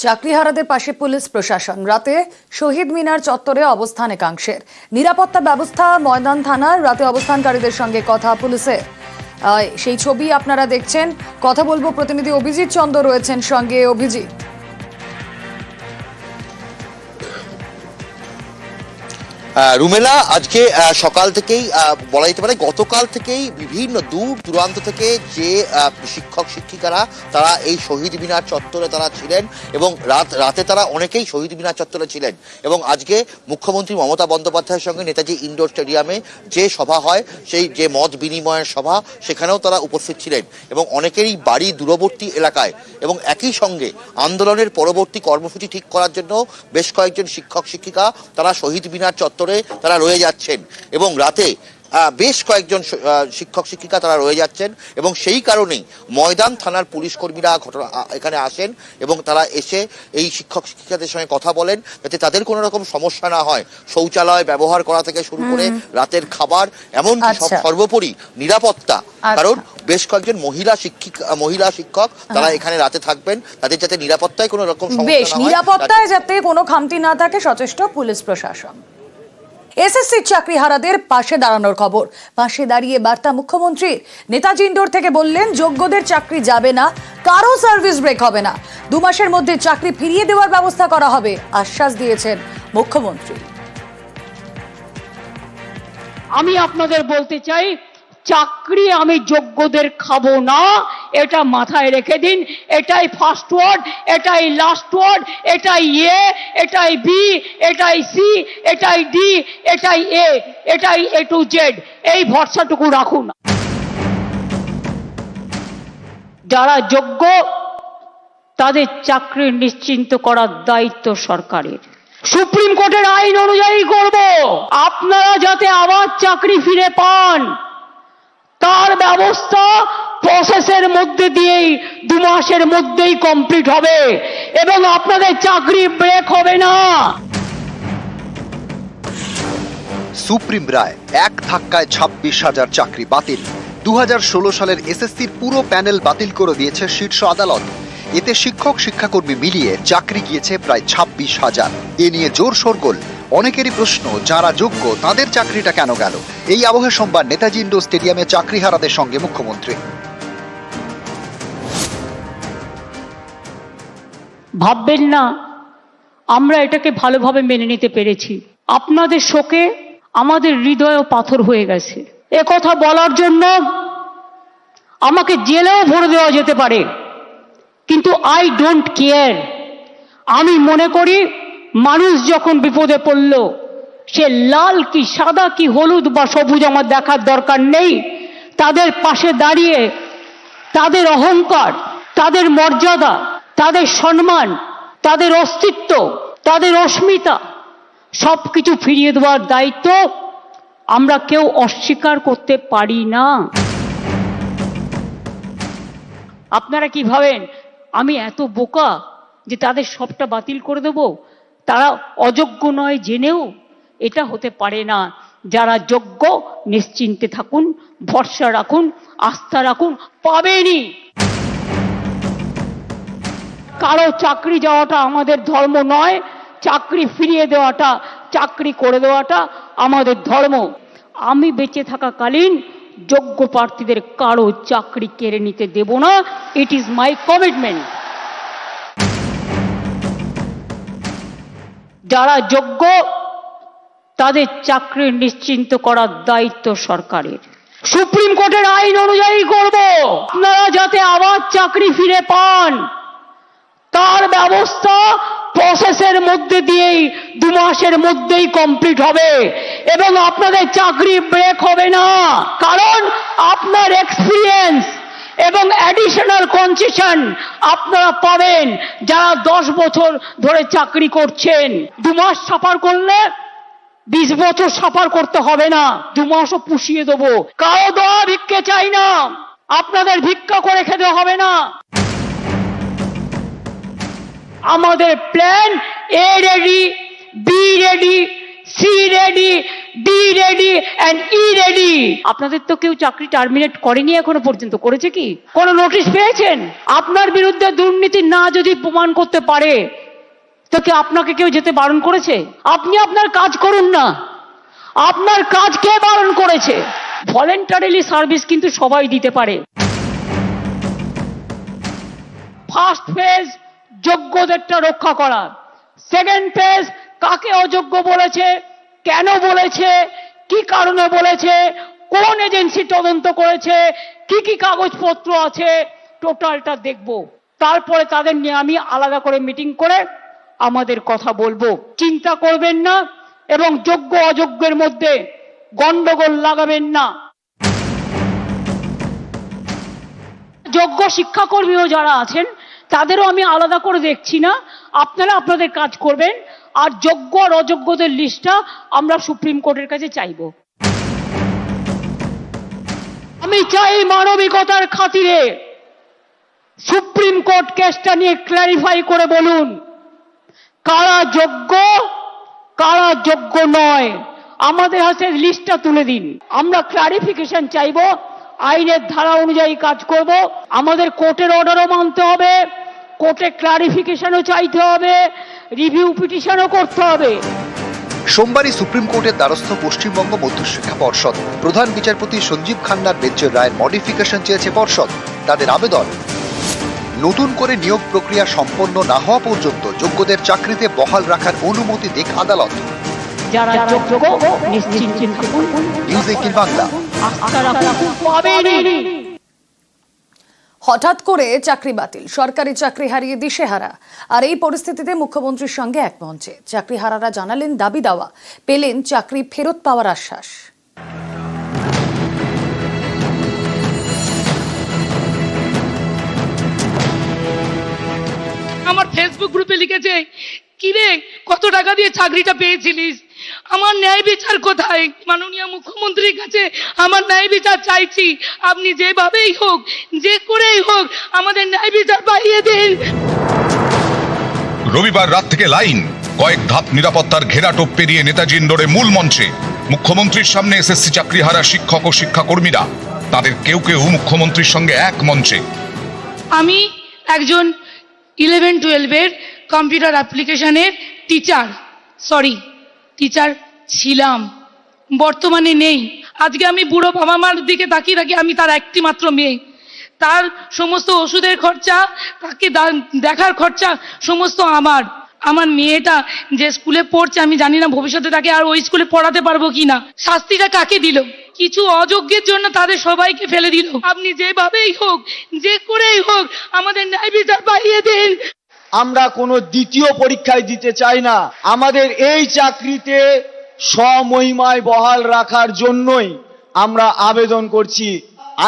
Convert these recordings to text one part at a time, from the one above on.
চাকরিহারাদের পাশে পুলিশ প্রশাসন। রাতে শহীদ মিনার চত্বরে অবস্থান একাংশের। নিরাপত্তা ব্যবস্থা ময়দান থানার। রাতে অবস্থানকারীদের সঙ্গে কথা পুলিশের। সেই ছবি আপনারা দেখছেন। কথা বলবো, প্রতিনিধি অভিজিৎ চন্দ্র রয়েছেন সঙ্গে। অভিজিৎ, রুমেলা, আজকে সকাল থেকেই বলা যেতে পারে গতকাল থেকেই বিভিন্ন দূর দূরান্ত থেকে যে শিক্ষক শিক্ষিকারা তারা এই শহীদ মিনার চত্বরে তারা ছিলেন এবং রাতে তারা অনেকেই শহীদ মিনার চত্বরে ছিলেন এবং আজকে মুখ্যমন্ত্রী মমতা বন্দ্যোপাধ্যায়ের সঙ্গে নেতাজি ইনডোর স্টেডিয়ামে যে সভা হয়, সেই যে মত বিনিময়ের সভা, সেখানেও তারা উপস্থিত ছিলেন এবং অনেকেরই বাড়ি দূরবর্তী এলাকায়। এবং একই সঙ্গে আন্দোলনের পরবর্তী কর্মসূচি ঠিক করার জন্য বেশ কয়েকজন শিক্ষক শিক্ষিকা তারা শহীদ মিনার চত্বরে তারা রয়ে যাচ্ছেন এবং রাতে বেশ কয়েকজন শিক্ষক শিক্ষিকা তারা রয়ে যাচ্ছেন এবং সেই কারণেই ময়দান থানার পুলিশ কর্মীরা এখানে আসেন এবং তারা এসে এই শিক্ষক শিক্ষিকাদের সঙ্গে কথা বলেন যাতে তাদের কোনো রকম সমস্যা না হয়। শৌচালয় ব্যবহার করা থেকে শুরু করে রাতের খাবার, এমনকি সর্বোপরি নিরাপত্তা। কারণ বেশ কয়েকজন মহিলা শিক্ষক তারা এখানে রাতে থাকবেন, তাদের যাতে নিরাপত্তায় কোনো রকম সমস্যা না হয়, নিরাপত্তায় যাতে কোনো খামতি না থাকে, সচেষ্ট পুলিশ প্রশাসন। এসএসসি চাকরিহারাদের পাশে দাঁড়ানোর খবর। পাশে দাঁড়িয়ে বার্তা মুখ্যমন্ত্রীর। নেতাজি ইনডোর থেকে বললেন, যোগ্যদের চাকরি যাবে না, কারো সার্ভিস ব্রেক হবে না, 2 মাসের মধ্যে চাকরি ফিরিয়ে দেওয়ার ব্যবস্থা করা হবে, আশ্বাস দিয়েছেন মুখ্যমন্ত্রী। আমি আপনাদের বলতে চাই, চাকরি আমি যোগ্যদের খাবো না, এটা মাথায় রেখে দিন। এটাই ফার্স্ট ওয়ার্ড, এটাই লাস্ট ওয়ার্ড, এটাই এ, এটাই বি, এটাই সি, এটাই ডি, এটাই এ, এটাই এ টু জেড। এই ভরসাটুকু রাখুন। যারা যোগ্য তাদের চাকরি নিশ্চিন্ত করার দায়িত্ব সরকারের। সুপ্রিম কোর্টের আইন অনুযায়ী করব। আপনারা যাতে আবার চাকরি ফিরে পান তার ব্যবস্থা প্রসেসের মধ্যে দিয়েই 2 মাসের মধ্যেই কমপ্লিট হবে এবং আপনাদের চাকরি ব্রেক হবে না। সুপ্রিম রায়, এক ধাক্কায় 26,000 চাকরি বাতিল। 2016 সালের এসএসসির পুরো প্যানেল বাতিল করে দিয়েছে শীর্ষ আদালত। এতে শিক্ষক শিক্ষাকর্মী মিলিয়ে চাকরি গিয়েছে প্রায় 26,000। এ নিয়ে জোর শোরগোল। অনেকেরই প্রশ্ন, যারা যোগ্য তাদের চাকরিটা কেন গেল? এই আবহে সোমবার নেতাজি ইনডোর স্টেডিয়ামে চাকরিহারাদের সঙ্গে মুখ্যমন্ত্রী। ভাববেন না আমরা এটাকে ভালোভাবে মেনে নিতে পেরেছি। আপনাদের শোকে আমাদের হৃদয়ও পাথর হয়ে গেছে। এ কথা বলার জন্য আমাকে জেলেও ভরে দেওয়া যেতে পারে, কিন্তু আই ডোন্ট কেয়ার। আমি মনে করি মানুষ যখন বিপদে পড়ল, সে লাল কি সাদা কি হলুদ বা সবুজ আমার দেখার দরকার নেই। তাদের পাশে দাঁড়িয়ে তাদের অহংকার, তাদের মর্যাদা, তাদের সম্মান, তাদের অস্তিত্ব, তাদের অস্মিতা সবকিছু ফিরিয়ে দেওয়ার দায়িত্ব আমরা কেউ অস্বীকার করতে পারি না। আপনারা কি ভাবেন আমি এত বোকা যে তাদের সবটা বাতিল করে দেব? তারা অযোগ্য নয় জেনেও এটা হতে পারে না। যারা যোগ্য নিশ্চিন্তে থাকুন, ভরসা রাখুন, আস্থা রাখুন, পাবেনই। কারো চাকরি যাওয়াটা আমাদের ধর্ম নয়, চাকরি ফিরিয়ে দেওয়াটা, চাকরি করে দেওয়াটা আমাদের ধর্ম। আমি বেঁচে থাকাকালীন যোগ্য প্রার্থীদের কারো চাকরি কেড়ে নিতে দেব না। It is my commitment. যারা যোগ্য তাদের চাকরি নিশ্চিন্ত করার দায়িত্ব সরকারের। সুপ্রিম কোর্টের আইন অনুযায়ী করব। আপনারা যাতে আবার চাকরি ফিরে পান তার ব্যবস্থা প্রসেসের মধ্যে দিয়েই 2 মাসের মধ্যেই কমপ্লিট হবে এবং আপনাদের চাকরি ব্রেক হবে না। কারণ আপনার এক্সপিরিয়েন্স এবং অ্যাডিশনাল কনসেশন আপনারা পাবেন। যারা 10 বছর ধরে চাকরি করছেন, 2 মাস সাফার করলে 20 বছর সাফার করতে হবে না, 2 মাসও পুষিয়ে দেবো। কারো দোয়া ভিক্ষে চাই না, আপনাদের ভিক্ষা করে খেতে হবে না। আমাদের plan A ready, B ready, C ready, B ready and E ready. আপনাদের তো কেউ চাকরি টার্মিনেট করেনি এখনো পর্যন্ত, করেছে কি? কোনো নোটিশ পেয়েছেন? আপনার বিরুদ্ধে দুর্নীতি না যদি প্রমাণ করতে পারে তো কি আপনাকে কেউ যেতে বারণ করেছে? আপনি আপনার কাজ করুন না, আপনার কাজ কে বারণ করেছে? ভলেন্টারিলি সার্ভিস কিন্তু সবাই দিতে পারে। ফার্স্ট ফেজ যোগ্যদেরটা রক্ষা করা, সেকেন্ড ফেজ কাকে অযোগ্য বলেছে, কেন বলেছে, কি কারণে বলেছে, কোন এজেন্সি তদন্ত করেছে, কি কি কাগজপত্র আছে, টোটালটা দেখব। তারপরে তাদের নিয়ে আমি আলাদা করে মিটিং করে আমাদের কথা বলবো। চিন্তা করবেন না এবং যোগ্য অযোগ্যের মধ্যে গন্ডগোল লাগাবেন না। যোগ্য শিক্ষাকর্মীও যারা আছেন তাদেরও আমি আলাদা করে দেখছি না, আপনারা আপনাদের কাজ করবেন। আর যোগ্য আর অযোগ্যদের লিস্টটা আমরা সুপ্রিম কোর্টের কাছে চাইব। আমি চাই মানবিকতার খাতিরে সুপ্রিম কোর্ট কেসটা নিয়ে ক্ল্যারিফাই করে বলুন কারা যোগ্য কারা যোগ্য নয়। আমাদের হাতে লিস্টটা তুলে দিন, আমরা ক্লারিফিকেশন চাইব, আইনের ধারা অনুযায়ী কাজ করব। আমাদের কোর্টের অর্ডারও মানতে হবে, কোর্টে ক্লারিফিকেশনও চাইতে হবে, রিভিউ পিটিশনও করতে হবে। সোমবারই সুপ্রিম কোর্টের দ্বারস্থ পশ্চিমবঙ্গ মধ্যশিক্ষা পর্ষদ। প্রধান বিচারপতি সঞ্জীব খান্নার বেঞ্চের রায়ের মডিফিকেশন চেয়েছে পর্ষদ। তাদের আবেদন, নতুন করে নিয়োগ প্রক্রিয়া সম্পন্ন না হওয়া পর্যন্ত যোগ্যদের চাকরিতে বহাল রাখার অনুমতি দিক আদালত। যারা যোগ্য নিশ্চিন্তে থাকুন। নিউজ 18 বাংলা। আস্থা রাখুন, পাবেনই। হঠাৎ করে চাকরি বাতিল, সরকারি চাকরি হারিয়ে দিশেহারা। আর এই পরিস্থিতিতে মুখ্যমন্ত্রীর সঙ্গে এক মঞ্চে চাকরিহারারা জানালেন দাবি দাওয়া, পেলেন চাকরি ফেরত পাওয়ার আশ্বাস। আমার ফেসবুক গ্রুপে লিখেছে, কিরে কত টাকা দিয়ে চাকরিটা পেয়েছিলিস, আমার ন্যায় বিচার কোথায়? মাননীয় মুখ্যমন্ত্রীর কাছে আমার ন্যায় বিচার চাইছি, আপনি যেভাবেই হোক যে করেই হোক আমাদের ন্যায় বিচার পাইয়ে দিন। রবিবার রাত থেকে লাইন, কয়েক ধাপ নিরাপত্তার ঘেরাটোপ পেরিয়ে নেতাজি ইন্ডোরে মূল মঞ্চে মুখ্যমন্ত্রীর সামনে এসএসসি চাকরিহারা শিক্ষক ও শিক্ষাকর্মীরা। তাদের কেউ কেউ মুখ্যমন্ত্রীর সঙ্গে এক মঞ্চে। আমি একজন 11-12 কম্পিউটার অ্যাপ্লিকেশনের টিচার ছিলাম, বর্তমানে নেই। আজকে আমি বুড়ো বাবা মার দিকে তাকিয়ে থাকি, আমি তার একটি মাত্র মেয়ে। তার সমস্ত ওষুধের খরচা, তাকে দেখার খরচা সমস্ত আমার মেয়েটা যে স্কুলে পড়ছে আমি জানি না ভবিষ্যতে তাকে আর ওই স্কুলে পড়াতে পারবো কিনা। শাস্তিটা কাকে দিল? কিছু অযোগ্যের জন্য তাদের সবাইকে ফেলে দিল। আপনি যেভাবেই হোক যে করেই হোক আমাদের ন্যায় বিচার পাইয়ে দিন। আমরা কোনো দ্বিতীয় পরীক্ষায় দিতে চাই না। আমাদের এই চাকরিতে স্বমহিমায় বহাল রাখার জন্যই আমরা আবেদন করছি।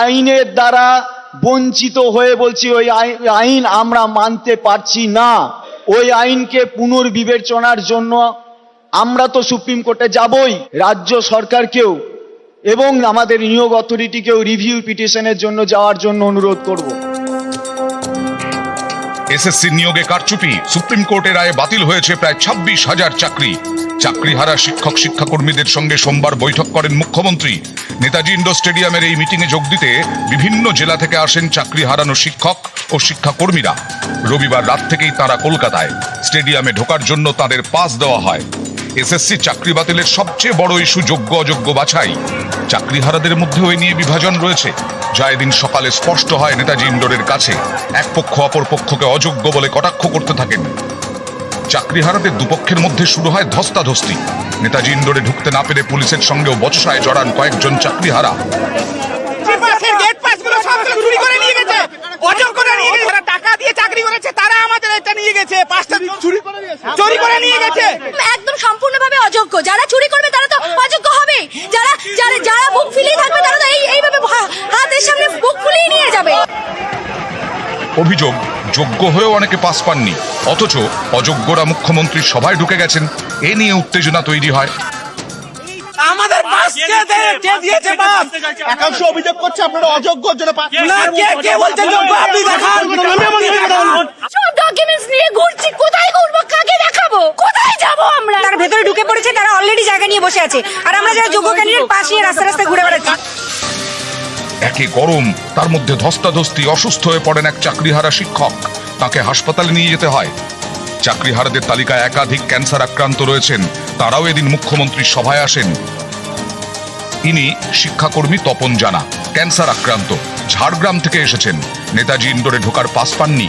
আইনের দ্বারা বঞ্চিত হয়ে বলছি ওই আইন আমরা মানতে পারছি না। ওই আইনকে পুনর্বিবেচনার জন্য আমরা তো সুপ্রিম কোর্টে যাবই, রাজ্য সরকারকেও এবং আমাদের নিয়োগ অথরিটিকেও রিভিউ পিটিশনের জন্য যাওয়ার জন্য অনুরোধ করব। এসএসসি নিয়োগে কারচুপি, সুপ্রিম কোর্টের রায়ে বাতিল হয়েছে প্রায় 26,000 চাকরি। চাকরিহারা শিক্ষক শিক্ষাকর্মীদের সঙ্গে সোমবার বৈঠক করেন মুখ্যমন্ত্রী। নেতাজি ইন্ডোর স্টেডিয়ামের এই মিটিংয়ে যোগ দিতে বিভিন্ন জেলা থেকে আসেন চাকরি হারানো শিক্ষক ও শিক্ষাকর্মীরা। রবিবার রাত থেকেই তারা কলকাতায়। স্টেডিয়ামে ঢোকার জন্য তাদের পাস দেওয়া হয়। এসএসসি চাকরি বাতিলের সবচেয়ে বড় ইস্যু যোগ্য অযোগ্য বাছাই। চাকরিহারাদের মধ্যেও এ নিয়ে বিভাজন রয়েছে, যা এদিন সকালে স্পষ্ট হয় নেতাজি ইন্ডোরের কাছে। এক পক্ষ অপর পক্ষকে অযোগ্য বলে কটাক্ষ করতে থাকেন। চাকরিহারাদের দুপক্ষের মধ্যে শুরু হয় ধস্তাধস্তি। নেতাজি ইন্ডোরে ঢুকতে না পেরে পুলিশের সঙ্গেও বচসায় জড়ান কয়েকজন চাকরিহারা। টাকা দিয়ে চাকরি করেছে তারা আমাদের এটা নিয়ে গেছে, পাঁচটা চুরি করে নিয়ে গেছে। একদম সম্পূর্ণভাবে অযোগ্য। যারা চুরি করবে তারা তো অযোগ্য হবে। যারা বুক ফুলিয়ে থাকবে তারা তো এইভাবে হাতের সামনে বুক ফুলিয়ে নিয়ে যাবে। অভিযোগ, যোগ্য হয়েও অনেকে পাস পাননি, অথচ অযোগ্যরা মুখ্যমন্ত্রীর সভায় ঢুকে গেছেন। এ নিয়ে উত্তেজনা তৈরি হয়। আমাদের পাস কে দিয়েছে? পাস একাংশ অভিযোগ করছে আপনারা অযোগ্যর জন্য পাস না। কে বলছে যোগ্য? আপনি দেখান। সব ডকুমেন্টস নিয়ে ঘুরছি, কোথায় ঘুরবো, কাকে দেখাবো, কোথায় যাবো আমরা? তার ভেতরে ঢুকে পড়েছে, তারা অলরেডি জায়গা নিয়ে বসে আছে। আর আমরা হাজার যোগ্য ক্যান্ডিডেট পাশ নিয়ে রাস্তা রাস্তায় ঘুরে বেড়াচ্ছে। একে গরম, তার মধ্যে ধস্তাধস্তি, অসুস্থ হয়ে পড়েন এক চাকরিহারা শিক্ষক। তাকে হাসপাতালে নিয়ে যেতে হয়। চাকরিহারাদের তালিকায় একাধিক ক্যান্সার আক্রান্ত রয়েছেন। তারাও এদিন মুখ্যমন্ত্রীর সভায় আসেন। ইনি শিক্ষাকর্মী তপন জানা, ক্যান্সার আক্রান্ত, ঝাড়গ্রাম থেকে এসেছেন। নেতাজি ইন্ডোরে ঢোকার পাস পাননি।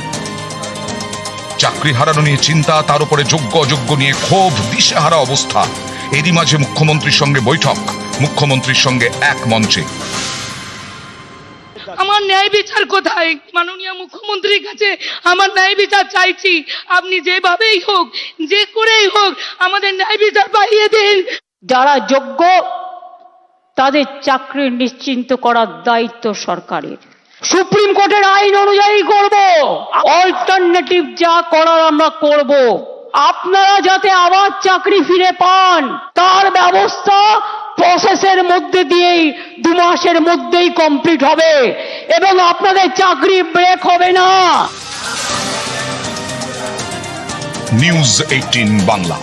চাকরি হারানো নিয়ে চিন্তা, তার উপরে যোগ্য অযোগ্য নিয়ে ক্ষোভ, দিশেহারা অবস্থা। এরই মাঝে মুখ্যমন্ত্রীর সঙ্গে বৈঠক, মুখ্যমন্ত্রীর সঙ্গে এক মঞ্চে। আমার ন্যায় বিচার কোথায়? মাননীয় মুখ্যমন্ত্রীর কাছে আমার ন্যায় বিচার চাইছি। আপনি যেভাবেই হোক, যে করেই হোক, আমাদের ন্যায় বিচার পাইয়ে দিন। যারা যোগ্য তাদের চাকরি নিশ্চিন্ত করার দায়িত্ব সরকারের। সুপ্রিম কোর্টের আইন অনুযায়ী করব, অল্টারনেটিভ যা করার আমরা করব। আপনারা যাতে আবার চাকরি ফিরে পান তার ব্যবস্থা প্রসেসের মধ্যে দিয়েই 2 মাসের মধ্যেই কমপ্লিট হবে এবং আপনাদের চাকরি ব্রেক হবে না। নিউজ 18 বাংলা।